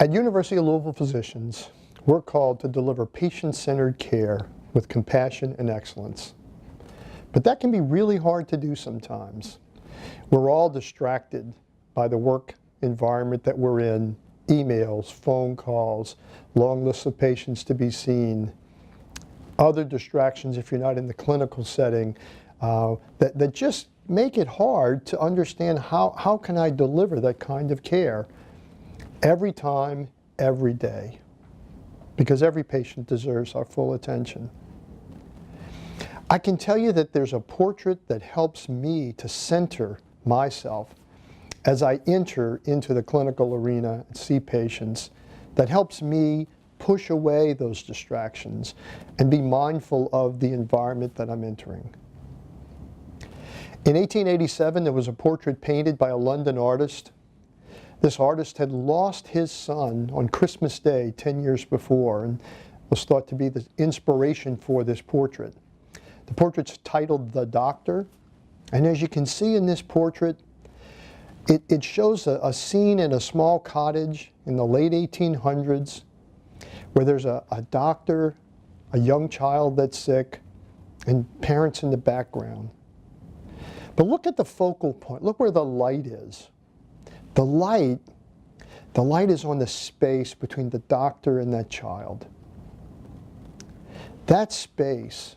At University of Louisville Physicians, we're called to deliver patient-centered care with compassion and excellence. But that can be really hard to do sometimes. We're all distracted by the work environment that we're in, emails, phone calls, long lists of patients to be seen, other distractions if you're not in the clinical setting, that just make it hard to understand how can I deliver that kind of care every time, every day, because every patient deserves our full attention. I can tell you that there's a portrait that helps me to center myself as I enter into the clinical arena and see patients, that helps me push away those distractions and be mindful of the environment that I'm entering. In 1887, there was a portrait painted by a London artist. This artist had lost his son on Christmas Day 10 years before and was thought to be the inspiration for this portrait. The portrait's titled The Doctor, and as you can see in this portrait, it shows a scene in a small cottage in the late 1800s where there's a doctor, a young child that's sick, and parents in the background. But look at the focal point. Look where the light is. The light is on the space between the doctor and that child. That space,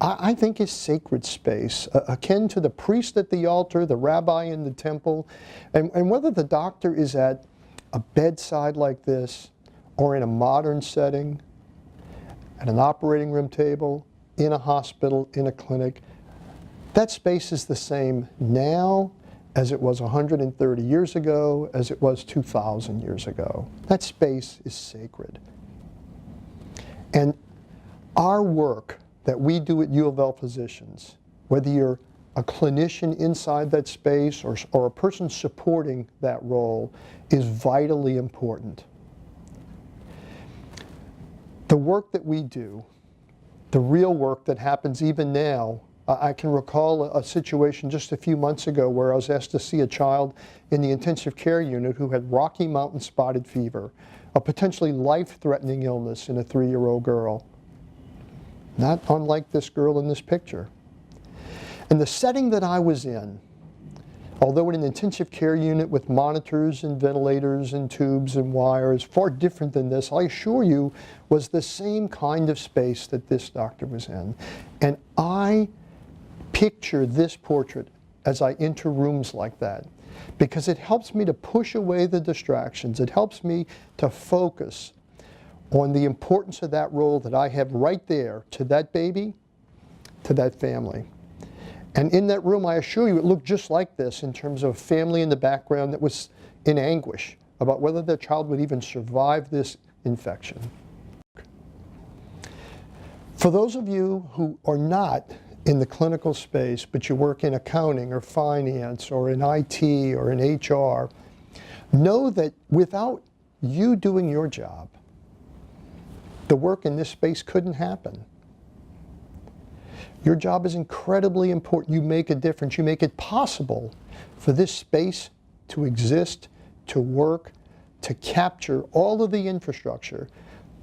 I think, is sacred space, akin to the priest at the altar, the rabbi in the temple, and whether the doctor is at a bedside like this, or in a modern setting, at an operating room table, in a hospital, in a clinic, that space is the same now as it was 130 years ago, as it was 2,000 years ago. That space is sacred. And our work that we do at U of L Physicians, whether you're a clinician inside that space or a person supporting that role, is vitally important. The work that we do, the real work that happens even now, I can recall a situation just a few months ago where I was asked to see a child in the intensive care unit who had Rocky Mountain spotted fever, a potentially life-threatening illness in a 3-year-old girl. Not unlike this girl in this picture. And the setting that I was in, although in an intensive care unit with monitors and ventilators and tubes and wires, far different than this, I assure you, was the same kind of space that this doctor was in. And I picture this portrait as I enter rooms like that, because it helps me to push away the distractions. It helps me to focus on the importance of that role that I have right there to that baby, to that family. And in that room, I assure you, it looked just like this in terms of a family in the background that was in anguish about whether their child would even survive this infection. For those of you who are not in the clinical space, but you work in accounting or finance or in IT or in HR, know that without you doing your job, the work in this space couldn't happen. Your job is incredibly important. You make a difference. You make it possible for this space to exist, to work, to capture all of the infrastructure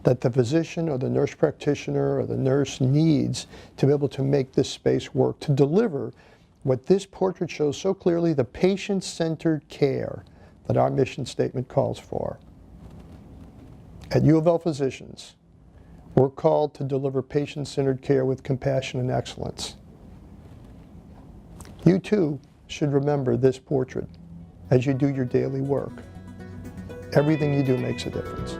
that the physician or the nurse practitioner or the nurse needs to be able to make this space work, to deliver what this portrait shows so clearly, the patient-centered care that our mission statement calls for. At U of L Physicians, we're called to deliver patient-centered care with compassion and excellence. You too should remember this portrait as you do your daily work. Everything you do makes a difference.